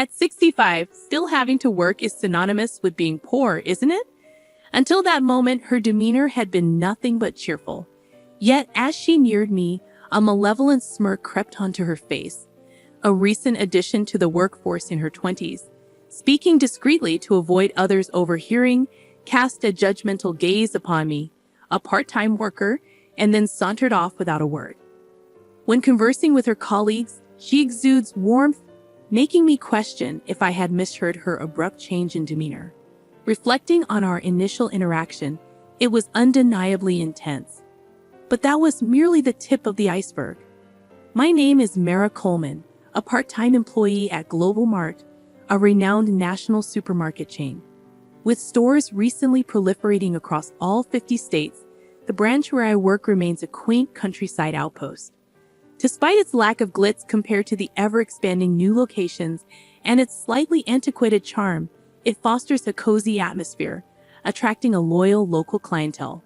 At 65, still having to work is synonymous with being poor, isn't it? Until that moment, her demeanor had been nothing but cheerful. Yet, as she neared me, a malevolent smirk crept onto her face. A recent addition to the workforce in her 20s, speaking discreetly to avoid others overhearing, cast a judgmental gaze upon me, a part-time worker, and then sauntered off without a word. When conversing with her colleagues, she exudes warmth, making me question if I had misheard her abrupt change in demeanor. Reflecting on our initial interaction, it was undeniably intense. But that was merely the tip of the iceberg. My name is Mara Coleman, a part-time employee at Global Mart, a renowned national supermarket chain. With stores recently proliferating across all 50 states, the branch where I work remains a quaint countryside outpost. Despite its lack of glitz compared to the ever-expanding new locations and its slightly antiquated charm, it fosters a cozy atmosphere, attracting a loyal local clientele.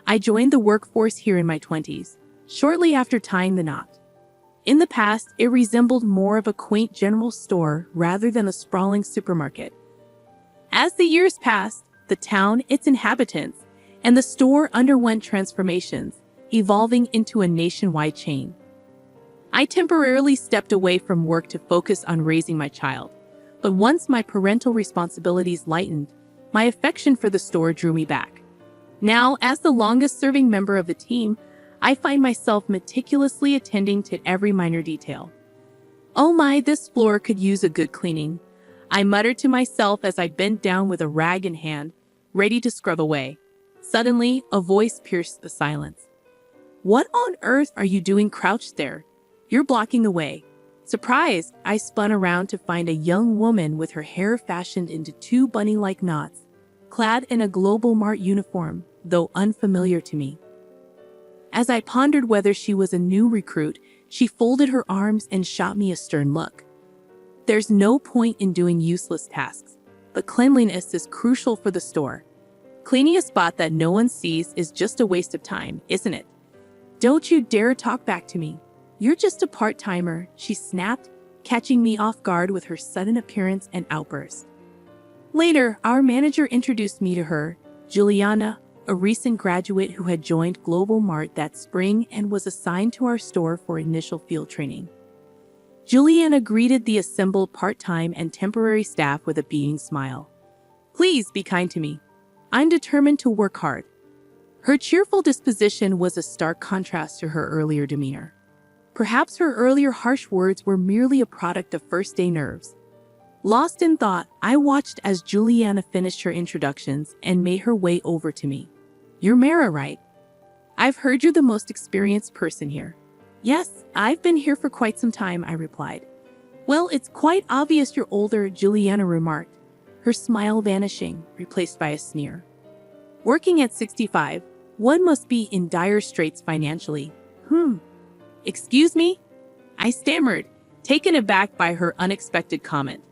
I joined the workforce here in my 20s, shortly after tying the knot. In the past, it resembled more of a quaint general store rather than a sprawling supermarket. As the years passed, the town, its inhabitants, and the store underwent transformations, evolving into a nationwide chain. I temporarily stepped away from work to focus on raising my child, but once my parental responsibilities lightened, my affection for the store drew me back. Now, as the longest-serving member of the team, I find myself meticulously attending to every minor detail. "Oh my, this floor could use a good cleaning," I muttered to myself as I bent down with a rag in hand, ready to scrub away. Suddenly, a voice pierced the silence. "What on earth are you doing crouched there? You're blocking the way." Surprised, I spun around to find a young woman with her hair fashioned into two bunny-like knots, clad in a Global Mart uniform, though unfamiliar to me. As I pondered whether she was a new recruit, she folded her arms and shot me a stern look. "There's no point in doing useless tasks, but cleanliness is crucial for the store. Cleaning a spot that no one sees is just a waste of time, isn't it? Don't you dare talk back to me. You're just a part-timer," she snapped, catching me off guard with her sudden appearance and outburst. Later, our manager introduced me to her, Juliana, a recent graduate who had joined Global Mart that spring and was assigned to our store for initial field training. Juliana greeted the assembled part-time and temporary staff with a beaming smile. "Please be kind to me. I'm determined to work hard." Her cheerful disposition was a stark contrast to her earlier demeanor. Perhaps her earlier harsh words were merely a product of first-day nerves. Lost in thought, I watched as Juliana finished her introductions and made her way over to me. "You're Mara, right? I've heard you're the most experienced person here." "Yes, I've been here for quite some time," I replied. "Well, it's quite obvious you're older," Juliana remarked, her smile vanishing, replaced by a sneer. "Working at 65, one must be in dire straits financially." "Excuse me?" I stammered, taken aback by her unexpected comment.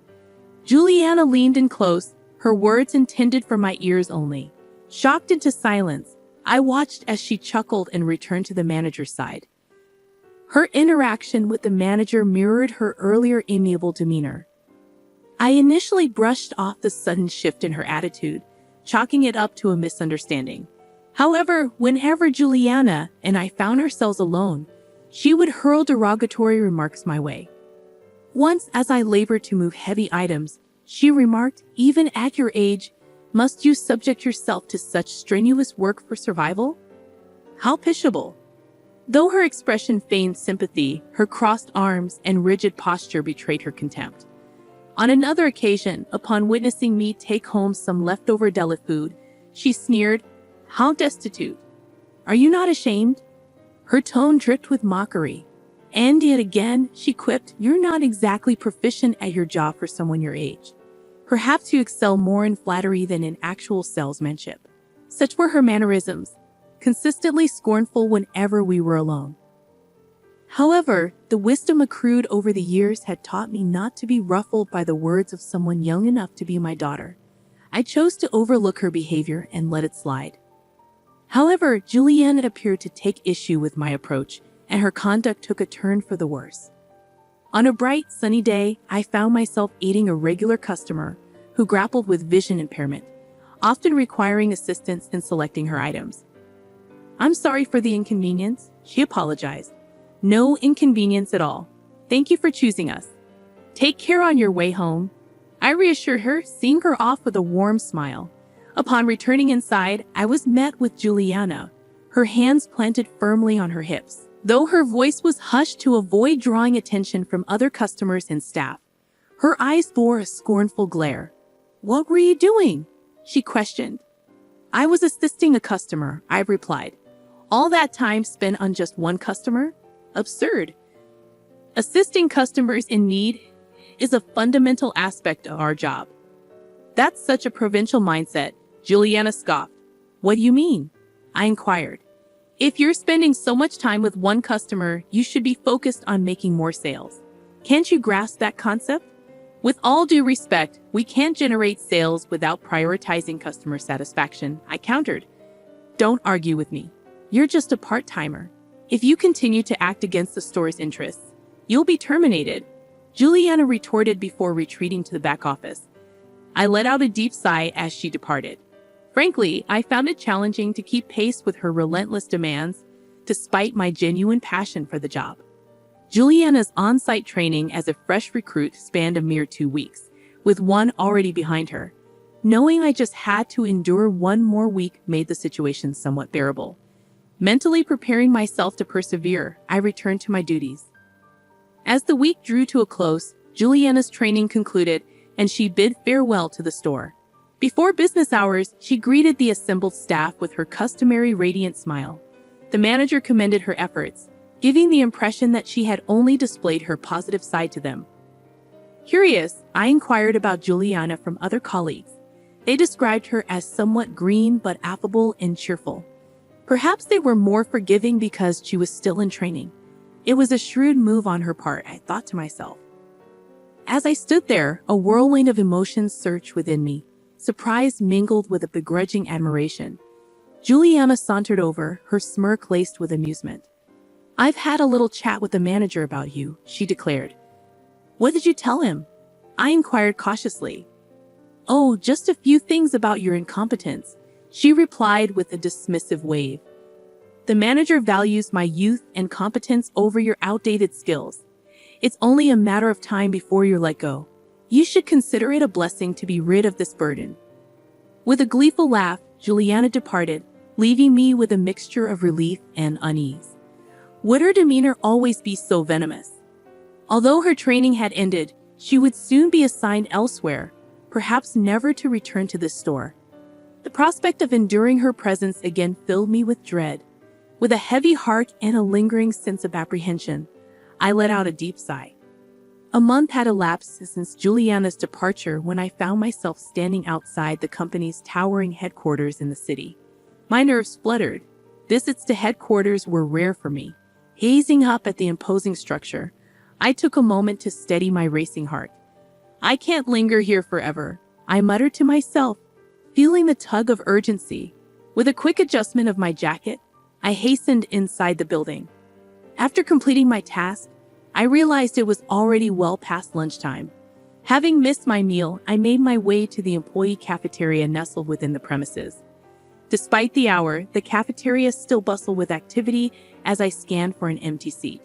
Juliana leaned in close, her words intended for my ears only. Shocked into silence, I watched as she chuckled and returned to the manager's side. Her interaction with the manager mirrored her earlier amiable demeanor. I initially brushed off the sudden shift in her attitude, chalking it up to a misunderstanding. However, whenever Juliana and I found ourselves alone, she would hurl derogatory remarks my way. Once, as I labored to move heavy items, she remarked, "Even at your age, must you subject yourself to such strenuous work for survival? How pitiable." Though her expression feigned sympathy, her crossed arms and rigid posture betrayed her contempt. On another occasion, upon witnessing me take home some leftover deli food, she sneered, "How destitute! Are you not ashamed?" Her tone dripped with mockery. And yet again, she quipped, "You're not exactly proficient at your job for someone your age. Perhaps you excel more in flattery than in actual salesmanship." Such were her mannerisms, consistently scornful whenever we were alone. However, the wisdom accrued over the years had taught me not to be ruffled by the words of someone young enough to be my daughter. I chose to overlook her behavior and let it slide. However, Juliana appeared to take issue with my approach, and her conduct took a turn for the worse. On a bright, sunny day, I found myself aiding a regular customer who grappled with vision impairment, often requiring assistance in selecting her items. "I'm sorry for the inconvenience," she apologized. "No inconvenience at all. Thank you for choosing us. Take care on your way home," I reassured her, seeing her off with a warm smile. Upon returning inside, I was met with Juliana, her hands planted firmly on her hips, though her voice was hushed to avoid drawing attention from other customers and staff. Her eyes bore a scornful glare. "What were you doing?" she questioned. "I was assisting a customer," I replied. "All that time spent on just one customer? Absurd. Assisting customers in need is a fundamental aspect of our job." "That's such a provincial mindset," Juliana scoffed. "What do you mean?" I inquired. "If you're spending so much time with one customer, you should be focused on making more sales. Can't you grasp that concept? With all due respect, we can't generate sales without prioritizing customer satisfaction," I countered. "Don't argue with me. You're just a part-timer. If you continue to act against the store's interests, you'll be terminated," Juliana retorted before retreating to the back office. I let out a deep sigh as she departed. Frankly, I found it challenging to keep pace with her relentless demands, despite my genuine passion for the job. Juliana's on-site training as a fresh recruit spanned a mere 2 weeks, with one already behind her. Knowing I just had to endure one more week made the situation somewhat bearable. Mentally preparing myself to persevere, I returned to my duties. As the week drew to a close, Juliana's training concluded, and she bid farewell to the store. Before business hours, she greeted the assembled staff with her customary radiant smile. The manager commended her efforts, giving the impression that she had only displayed her positive side to them. Curious, I inquired about Juliana from other colleagues. They described her as somewhat green but affable and cheerful. Perhaps they were more forgiving because she was still in training. It was a shrewd move on her part, I thought to myself. As I stood there, a whirlwind of emotions surged within me. Surprise mingled with a begrudging admiration. Juliana sauntered over, her smirk laced with amusement. "I've had a little chat with the manager about you," she declared. "What did you tell him?" I inquired cautiously. "Oh, just a few things about your incompetence," she replied with a dismissive wave. "The manager values my youth and competence over your outdated skills. It's only a matter of time before you're let go. You should consider it a blessing to be rid of this burden." With a gleeful laugh, Juliana departed, leaving me with a mixture of relief and unease. Would her demeanor always be so venomous? Although her training had ended, she would soon be assigned elsewhere, perhaps never to return to this store. The prospect of enduring her presence again filled me with dread. With a heavy heart and a lingering sense of apprehension, I let out a deep sigh. A month had elapsed since Juliana's departure when I found myself standing outside the company's towering headquarters in the city. My nerves fluttered. Visits to headquarters were rare for me. Gazing up at the imposing structure, I took a moment to steady my racing heart. "I can't linger here forever," I muttered to myself, feeling the tug of urgency. With a quick adjustment of my jacket, I hastened inside the building. After completing my task, I realized it was already well past lunchtime. Having missed my meal, I made my way to the employee cafeteria nestled within the premises. Despite the hour, the cafeteria still bustled with activity as I scanned for an empty seat.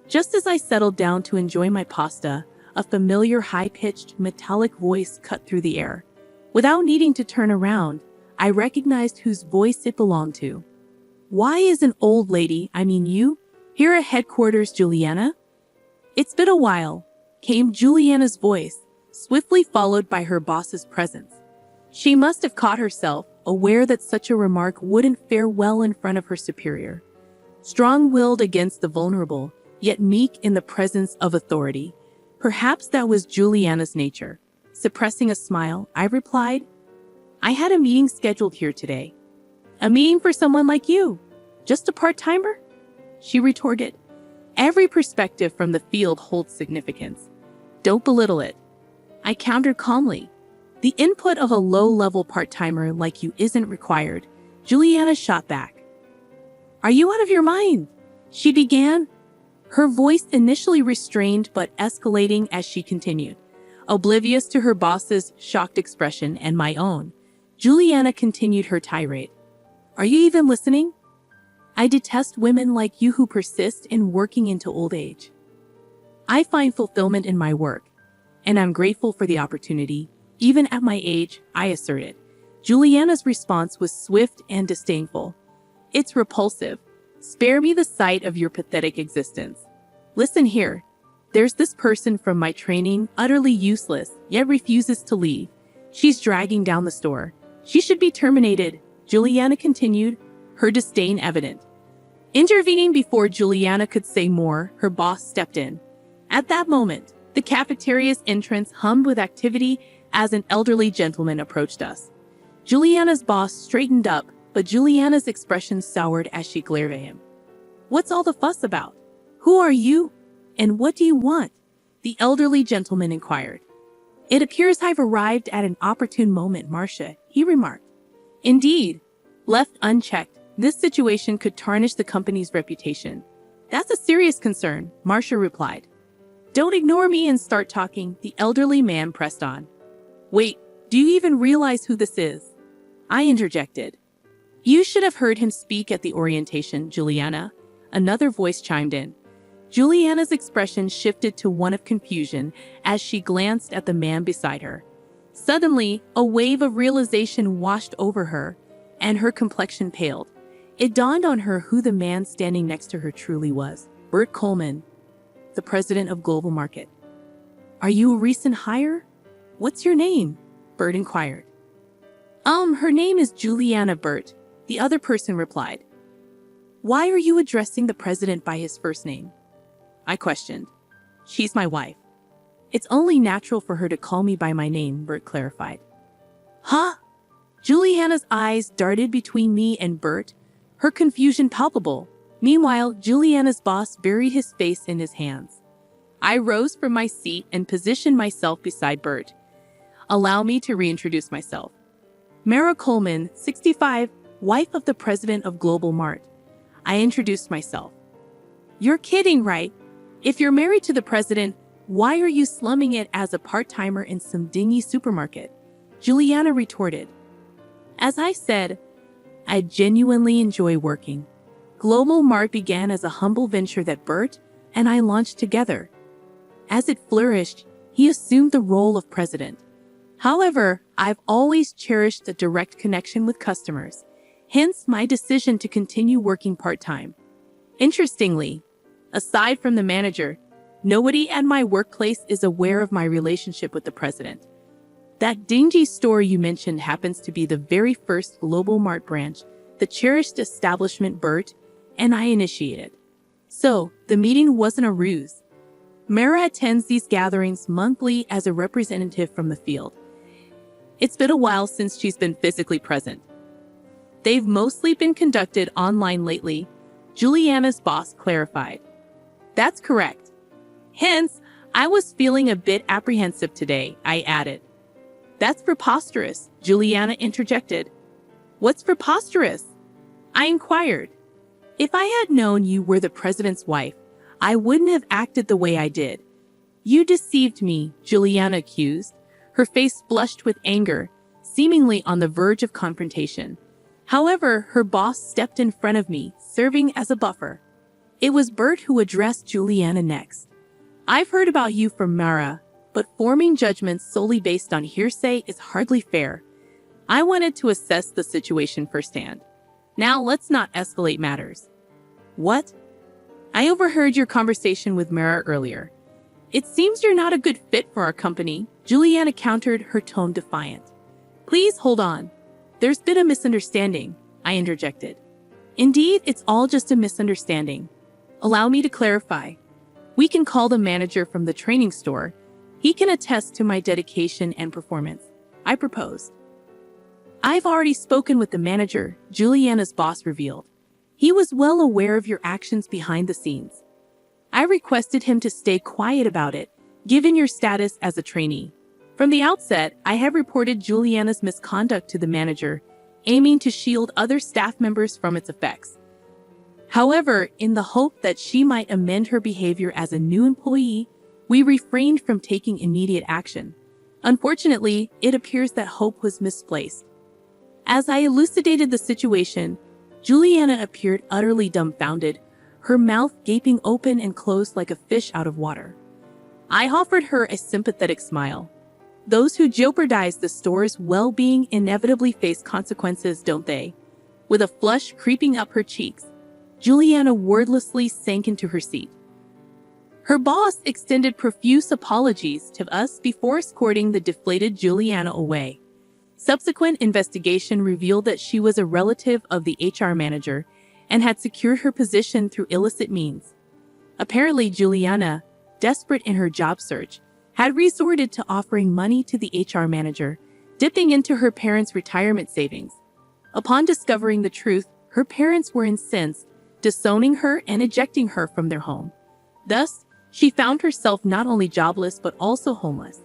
Just as I settled down to enjoy my pasta, a familiar high-pitched, metallic voice cut through the air. Without needing to turn around, I recognized whose voice it belonged to. "Why is an old lady, you, here at headquarters, Juliana?" "It's been a while," came Juliana's voice, swiftly followed by her boss's presence. She must have caught herself, aware that such a remark wouldn't fare well in front of her superior. Strong-willed against the vulnerable, yet meek in the presence of authority. Perhaps that was Juliana's nature. Suppressing a smile, I replied, "I had a meeting scheduled here today." "A meeting for someone like you? Just a part-timer?" she retorted. "Every perspective from the field holds significance. Don't belittle it," I countered calmly. "The input of a low-level part-timer like you isn't required," Juliana shot back. "Are you out of your mind?" she began. her voice initially restrained but escalating as she continued. Oblivious to her boss's shocked expression and my own, Juliana continued her tirade. Are you even listening? I detest women like you who persist in working into old age. I find fulfillment in my work, and I'm grateful for the opportunity, even at my age, I asserted. Juliana's response was swift and disdainful. It's repulsive. Spare me the sight of your pathetic existence. Listen here. There's this person from my training, utterly useless, yet refuses to leave. She's dragging down the store. She should be terminated, Juliana continued, her disdain evident. Intervening before Juliana could say more, her boss stepped in. At that moment, the cafeteria's entrance hummed with activity as an elderly gentleman approached us. Juliana's boss straightened up, but Juliana's expression soured as she glared at him. What's all the fuss about? Who are you? And what do you want? The elderly gentleman inquired. It appears I've arrived at an opportune moment, Marcia, he remarked. Indeed. Left unchecked, this situation could tarnish the company's reputation. That's a serious concern, Marcia replied. Don't ignore me and start talking, the elderly man pressed on. Wait, do you even realize who this is? I interjected. You should have heard him speak at the orientation, Juliana. Another voice chimed in. Juliana's expression shifted to one of confusion as she glanced at the man beside her. Suddenly, a wave of realization washed over her, and her complexion paled. It dawned on her who the man standing next to her truly was. Bert Coleman, the president of Global Market. Are you a recent hire? What's your name? Bert inquired. Her name is Juliana Bert, the other person replied. Why are you addressing the president by his first name? I questioned. She's my wife. It's only natural for her to call me by my name, Bert clarified. Huh? Juliana's eyes darted between me and Bert, her confusion palpable. Meanwhile, Juliana's boss buried his face in his hands. I rose from my seat and positioned myself beside Bert. Allow me to reintroduce myself. Mara Coleman, 65, wife of the president of Global Mart. I introduced myself. You're kidding, right? If you're married to the president, why are you slumming it as a part-timer in some dingy supermarket? Juliana retorted. As I said, I genuinely enjoy working. Global Mart began as a humble venture that Bert and I launched together. As it flourished, he assumed the role of president. However, I've always cherished a direct connection with customers, hence my decision to continue working part-time. Interestingly, aside from the manager, nobody at my workplace is aware of my relationship with the president. That dingy store you mentioned happens to be the very first Global Mart branch, the cherished establishment Bert and I initiated. So, the meeting wasn't a ruse. Mara attends these gatherings monthly as a representative from the field. It's been a while since she's been physically present. They've mostly been conducted online lately, Juliana's boss clarified. That's correct. Hence, I was feeling a bit apprehensive today, I added. That's preposterous, Juliana interjected. What's preposterous? I inquired. If I had known you were the president's wife, I wouldn't have acted the way I did. You deceived me, Juliana accused. Her face flushed with anger, seemingly on the verge of confrontation. However, her boss stepped in front of me, serving as a buffer. It was Bert who addressed Juliana next. I've heard about you from Mara, but forming judgments solely based on hearsay is hardly fair. I wanted to assess the situation firsthand. Now let's not escalate matters. What? I overheard your conversation with Mara earlier. It seems you're not a good fit for our company, Juliana countered, her tone defiant. Please hold on. There's been a misunderstanding, I interjected. Indeed, it's all just a misunderstanding. Allow me to clarify. We can call the manager from the training store. He can attest to my dedication and performance, I proposed. I've already spoken with the manager, Juliana's boss revealed. He was well aware of your actions behind the scenes. I requested him to stay quiet about it, given your status as a trainee. From the outset, I have reported Juliana's misconduct to the manager, aiming to shield other staff members from its effects. However, in the hope that she might amend her behavior as a new employee, we refrained from taking immediate action. Unfortunately, it appears that hope was misplaced. As I elucidated the situation, Juliana appeared utterly dumbfounded, her mouth gaping open and closed like a fish out of water. I offered her a sympathetic smile. Those who jeopardize the store's well-being inevitably face consequences, don't they? With a flush creeping up her cheeks, Juliana wordlessly sank into her seat. Her boss extended profuse apologies to us before escorting the deflated Juliana away. Subsequent investigation revealed that she was a relative of the HR manager and had secured her position through illicit means. Apparently, Juliana, desperate in her job search, had resorted to offering money to the HR manager, dipping into her parents' retirement savings. Upon discovering the truth, her parents were incensed, disowning her and ejecting her from their home. Thus, she found herself not only jobless but also homeless.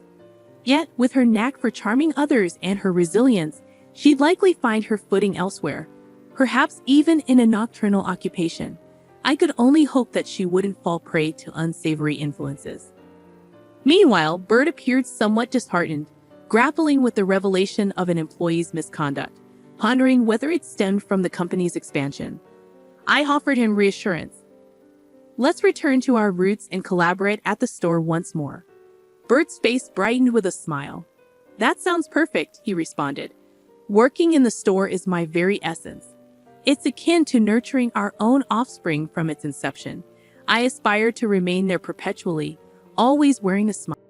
Yet, with her knack for charming others and her resilience, she'd likely find her footing elsewhere, perhaps even in a nocturnal occupation. I could only hope that she wouldn't fall prey to unsavory influences. Meanwhile, Bert appeared somewhat disheartened, grappling with the revelation of an employee's misconduct, pondering whether it stemmed from the company's expansion. I offered him reassurance. Let's return to our roots and collaborate at the store once more. Bert's face brightened with a smile. That sounds perfect, he responded. Working in the store is my very essence. It's akin to nurturing our own offspring from its inception. I aspire to remain there perpetually, always wearing a smile.